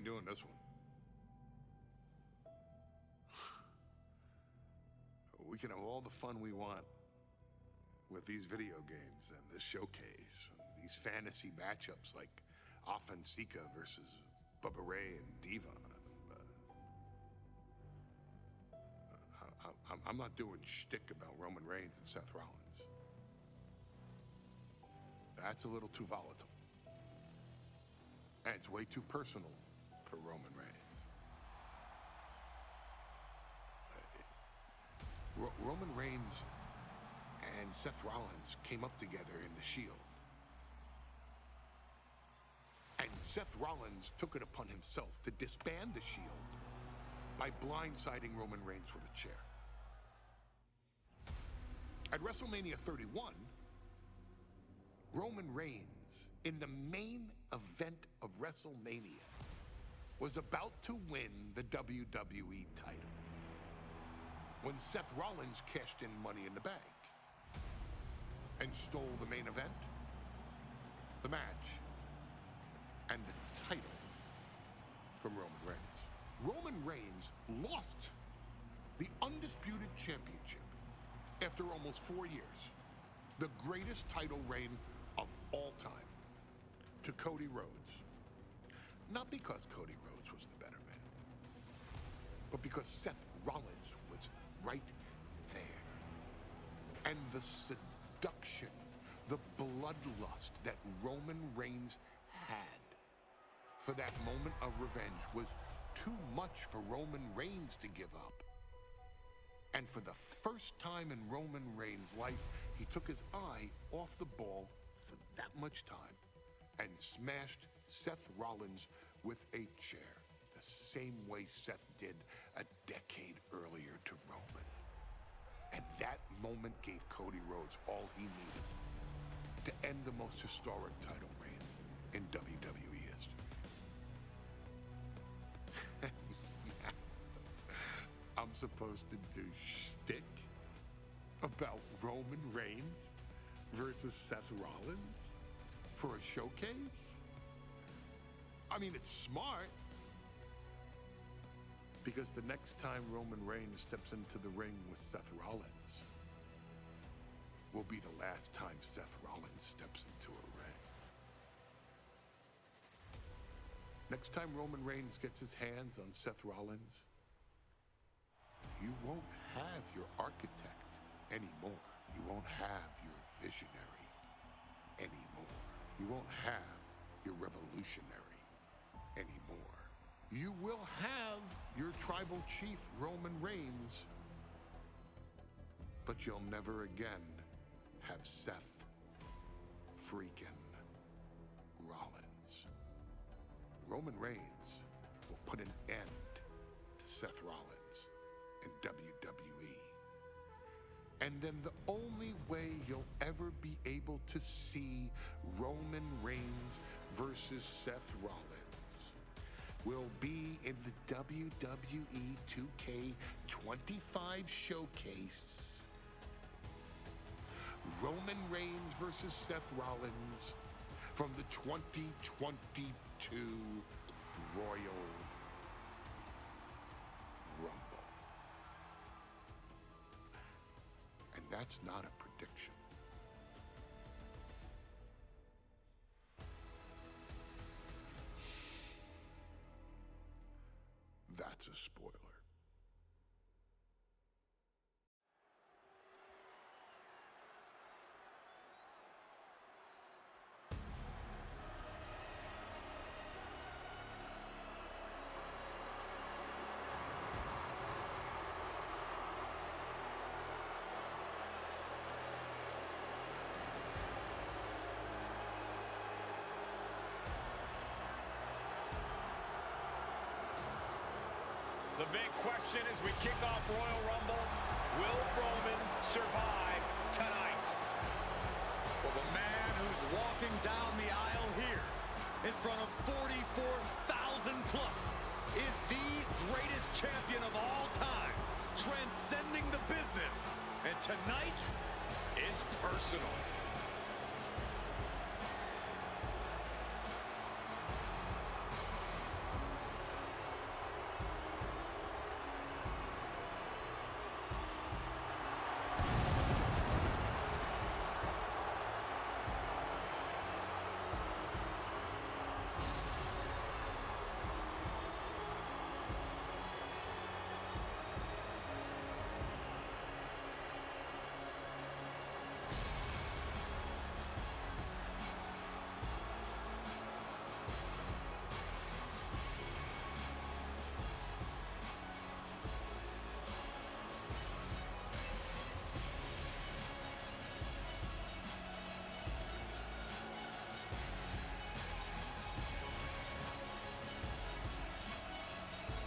doing this one. We can have all the fun we want with these video games and this showcase and these fantasy matchups like Offensica versus Bubba Ray and Diva. I'm not doing shtick about Roman Reigns and Seth Rollins. That's a little too volatile. And it's way too personal for Roman Reigns. Roman Reigns and Seth Rollins came up together in the Shield. And Seth Rollins took it upon himself to disband the Shield by blindsiding Roman Reigns with a chair. At WrestleMania 31, Roman Reigns, in the main event of WrestleMania, was about to win the WWE title when Seth Rollins cashed in Money in the Bank and stole the main event, the match, and the title from Roman Reigns. Roman Reigns lost the undisputed championship after almost 4 years, the greatest title reign of all time, to Cody Rhodes. Not because Cody Rhodes was the better man, but because Seth Rollins was right there. And the seduction, the bloodlust that Roman Reigns had for that moment of revenge was too much for Roman Reigns to give up. And for the first time in Roman Reigns' life, he took his eye off the ball for that much time and smashed Seth Rollins with a chair, the same way Seth did a decade earlier to Roman. And that moment gave Cody Rhodes all he needed to end the most historic title reign in WWE history. I'm supposed to do shtick about Roman Reigns versus Seth Rollins for a showcase? I mean, it's smart, because the next time Roman Reigns steps into the ring with Seth Rollins will be the last time Seth Rollins steps into a ring. Next time Roman Reigns gets his hands on Seth Rollins, you won't have your architect anymore. You won't have your visionary anymore. You won't have your revolutionary anymore. You will have your tribal chief, Roman Reigns, but you'll never again have Seth freaking Rollins. Roman Reigns will put an end to Seth Rollins in WWE. And then the only way you'll ever be able to see Roman Reigns versus Seth Rollins will be in the WWE 2K25 showcase. Roman Reigns versus Seth Rollins from the 2022 Royal Rumble. And that's not a prediction. That's a spoiler. The big question as we kick off Royal Rumble, will Roman survive tonight? Well, the man who's walking down the aisle here in front of 44,000 plus is the greatest champion of all time, transcending the business. And tonight is personal.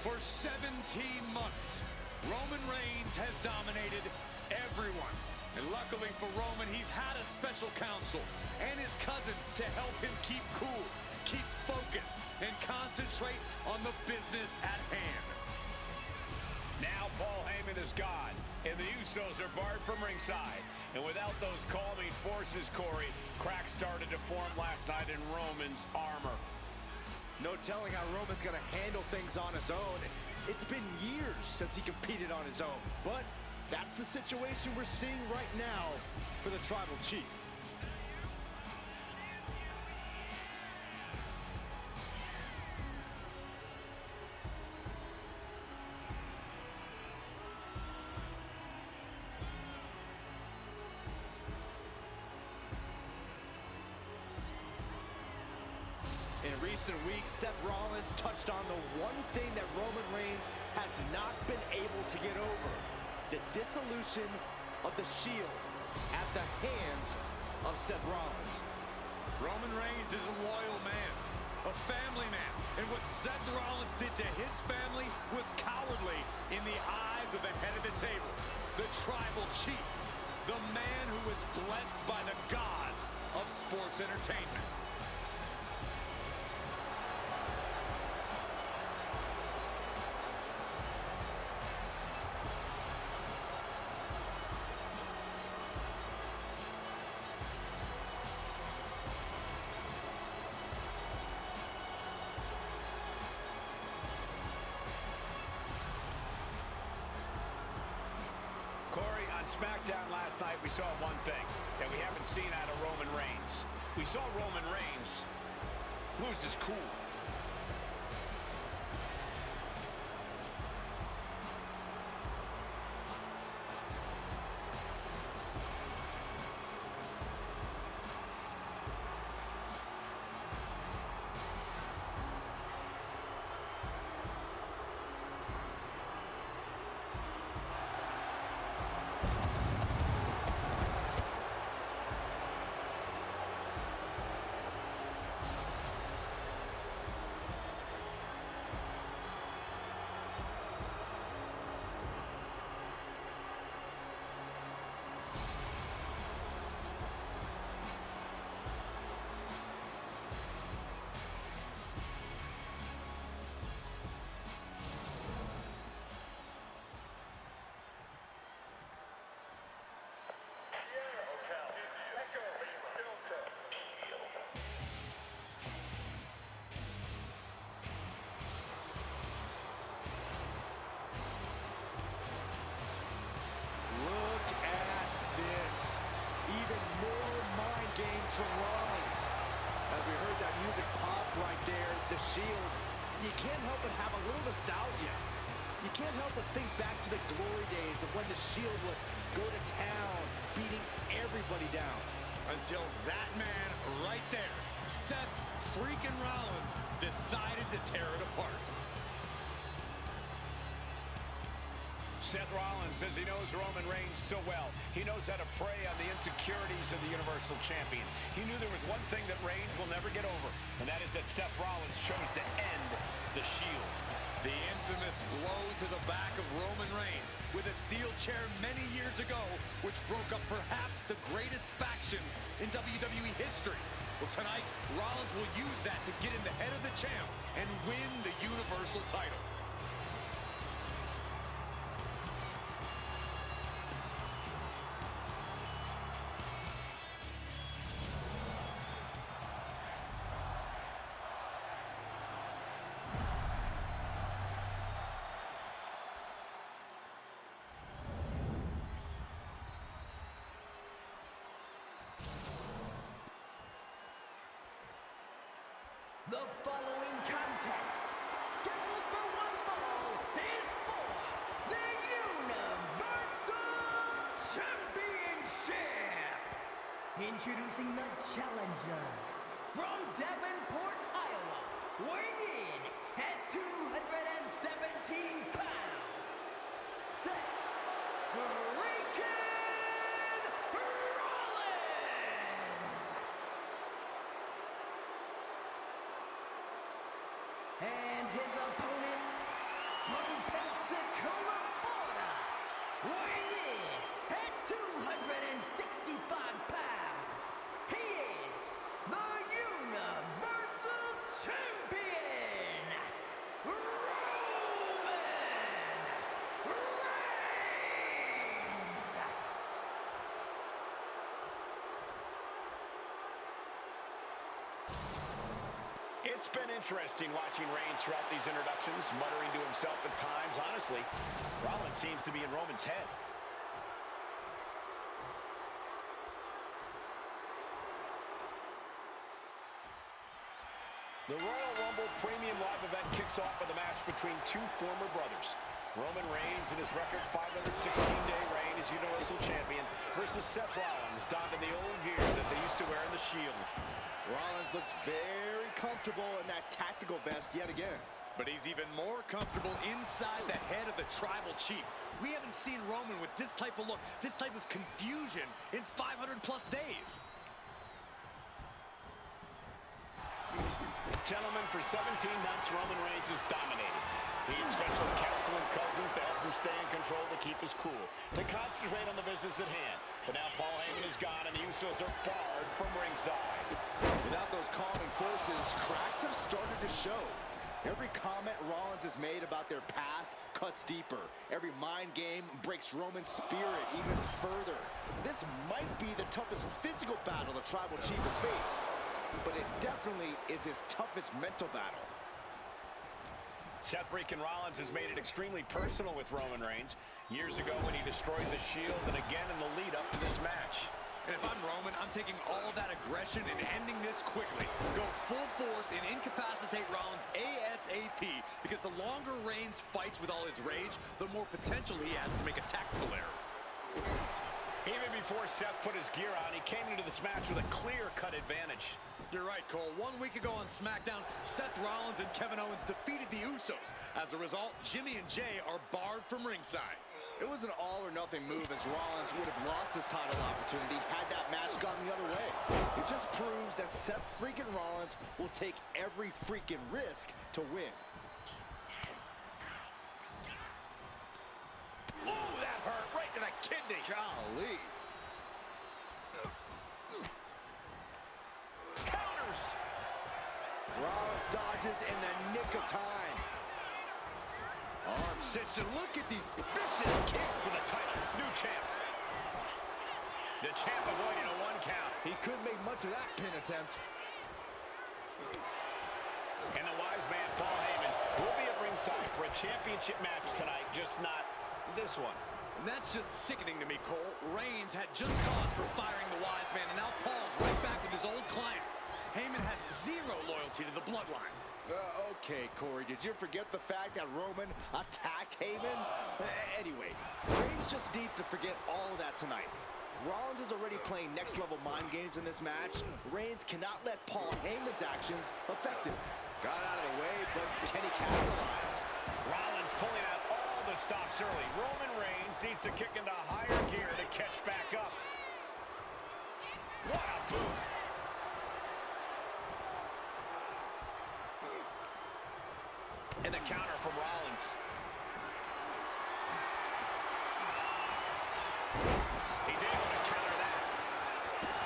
For 17 months, Roman Reigns has dominated everyone. And luckily for Roman, he's had a special counsel and his cousins to help him keep cool, keep focused, and concentrate on the business at hand. Now Paul Heyman is gone, and the Usos are barred from ringside. And without those calming forces, Corey, cracks started to form last night in Roman's armor. No telling how Roman's going to handle things on his own. It's been years since he competed on his own, but that's the situation we're seeing right now for the Tribal Chief. In recent weeks, Seth Rollins touched on the one thing that Roman Reigns has not been able to get over: the dissolution of the Shield at the hands of Seth Rollins. Roman Reigns is a loyal man, a family man, and what Seth Rollins did to his family was cowardly in the eyes of the head of the table, the Tribal Chief, the man who is blessed by the gods of sports entertainment. Corey, on SmackDown last night, we saw one thing that we haven't seen out of Roman Reigns. We saw Roman Reigns lose his cool. The Shield, you can't help but have a little nostalgia. You can't help but think back to the glory days of when the Shield would go to town, beating everybody down. Until that man right there, Seth Freakin Rollins, decided to tear it apart. Seth Rollins says he knows Roman Reigns so well. He knows how to prey on the insecurities of the Universal Champion. He knew there was one thing that Reigns will never get over, and that is that Seth Rollins chose to end the Shield. The infamous blow to the back of Roman Reigns with a steel chair many years ago, which broke up perhaps the greatest faction in WWE history. Well, tonight, Rollins will use that to get in the head of the champ and win the Universal title. The following contest, scheduled for one fall, is for the Universal Championship. Introducing the challenger from Davenport, Iowa, weighing in at 217 pounds, Seth Freakin and his opponent It's been interesting watching Reigns throughout these introductions, muttering to himself at times. Honestly, Rollins seems to be in Roman's head. The Royal Rumble Premium Live event kicks off with a match between two former brothers. Roman Reigns in his record 516-day reign as Universal Champion versus Seth Rollins, donned in the old gear that they used to wear in the Shield. Rollins looks very comfortable in that tactical vest yet again. But he's even more comfortable inside the head of the Tribal Chief. We haven't seen Roman with this type of look, this type of confusion in 500-plus days. Gentlemen, for 17 months, Roman Reigns has dominated. He had special counsel and cousins to help him stay in control, to keep his cool, to concentrate on the business at hand. But now Paul Heyman is gone, and the Usos are barred from ringside. Without those calming forces, cracks have started to show. Every comment Rollins has made about their past cuts deeper. Every mind game breaks Roman's spirit even further. This might be the toughest physical battle the Tribal Chief has faced, but it definitely is his toughest mental battle. Seth Freakin Rollins has made it extremely personal with Roman Reigns. Years ago when he destroyed the Shield, and again in the lead-up to this match. And if I'm Roman, I'm taking all that aggression and ending this quickly. Go full force and incapacitate Rollins ASAP, because the longer Reigns fights with all his rage, the more potential he has to make a tactical error. Even before Seth put his gear on, he came into this match with a clear-cut advantage. You're right, Cole. 1 week ago on SmackDown, Seth Rollins and Kevin Owens defeated the Usos. As a result, Jimmy and Jay are barred from ringside. It was an all-or-nothing move, as Rollins would have lost his title opportunity had that match gone the other way. It just proves that Seth freaking Rollins will take every freaking risk to win. Ooh, that hurt right to the kidney. Golly. Counters! Rollins dodges in the nick of time. Arm cinched, and look at these Vicious kicks for the title. New champ. The champ avoiding a 1 count. He could make much of that pin attempt. And the wise man, Paul Heyman, will be at ringside for a championship match tonight, just not this one. And that's just sickening to me, Cole. Reigns had just cause for firing the wise man, and now Paul's right back with his old client. Heyman has zero loyalty to the Bloodline. Okay, Corey, did you forget the fact that Roman attacked Heyman? Anyway, Reigns just needs to forget all of that tonight. Rollins is already playing next-level mind games in this match. Reigns cannot let Paul Heyman's actions affect him. Got out of the way, but can he capitalize? Rollins pulling out all the stops early. Roman Reigns needs to kick into higher gear to catch back up. What a boot! And the counter from Rollins. He's able to counter that.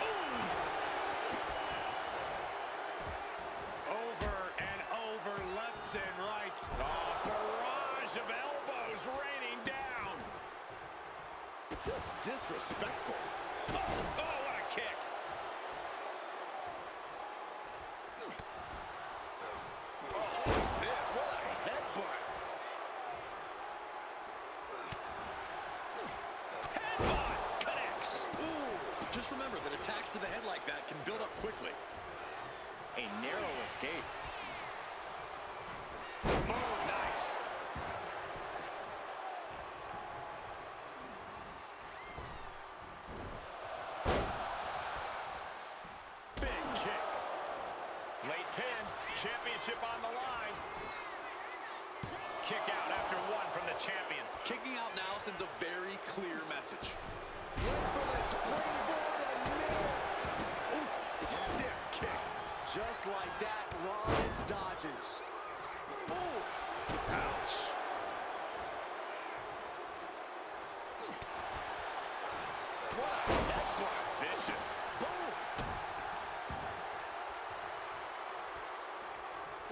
Ooh! Over and over, lefts and rights. A barrage of elbows raining down. Just disrespectful. Oh, what a kick. Just remember that attacks to the head like that can build up quickly. A narrow escape. Oh, nice. Big kick. Late pin. Championship on the line. Kick out after 1 from the champion. Kicking out now sends a very clear message. Went for the springboard and miss. Oof. Stiff kick. Just like that, Rollins dodges. Oof. Ouch. What a headbutt. Vicious. Boom.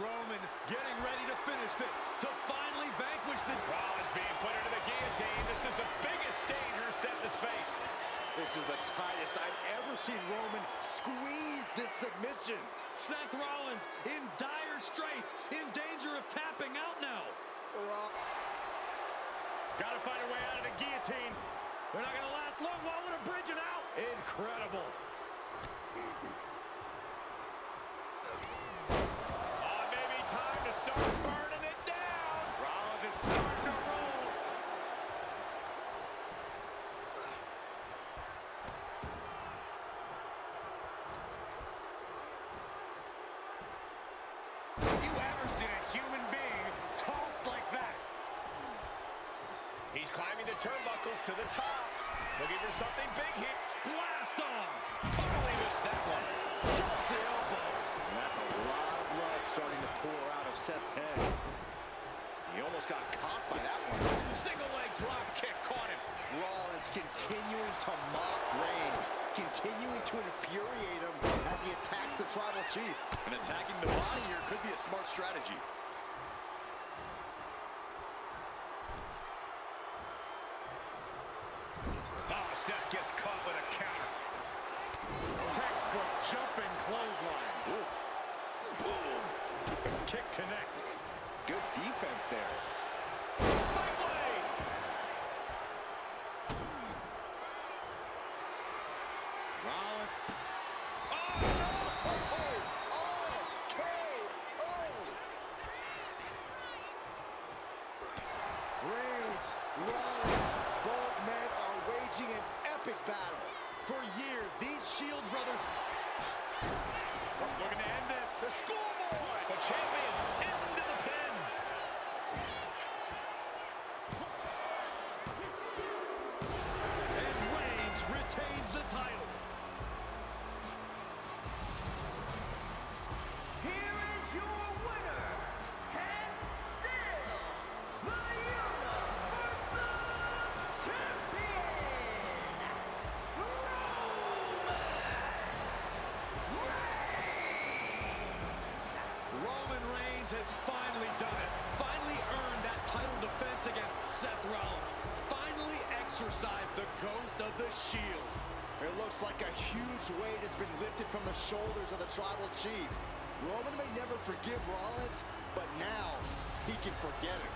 Roman getting ready to finish this, to finally vanquish the... Rollins being put into the guillotine. This is the biggest danger Seth has faced. This is the tightest I've ever seen Roman squeeze this submission. Seth Rollins in dire straits, in danger of tapping out now. Gotta find a way out of the guillotine. They're not gonna last long. Why would a bridge it out? Incredible. Maybe time to start burning it down. Rollins is starting to roll. Have you ever seen a human being tossed like that? He's climbing the turnbuckles to the top. Looking for something big here. Blast off. Totally missed that one. Chops the elbow. And that's a lot of blood starting to pour out of Seth's head. He almost got caught by that one. Single leg drop kick caught him. Rollins continuing to mock Reigns, continuing to infuriate him as he attacks the Tribal Chief. And attacking the body here could be a smart strategy. Seth gets caught with a counter. Textbook jumping clothesline. Oof. Boom. The kick connects. Good defense there. Snake blade. Rollins. Oh, no! Reigns, Rollins, both men are waging an epic battle. For years, these Shield brothers looking to end this. The schoolboy. The champion into the pin. And Reigns retains the title. Here is your winner, and still the Universal Champion, Roman Reigns has finally done it. Finally earned that title defense against Seth Rollins. Finally exercised the ghost of the Shield. It looks like a huge weight has been lifted from the shoulders of the Tribal Chief. Roman may never forgive Rollins, but now he can forget it.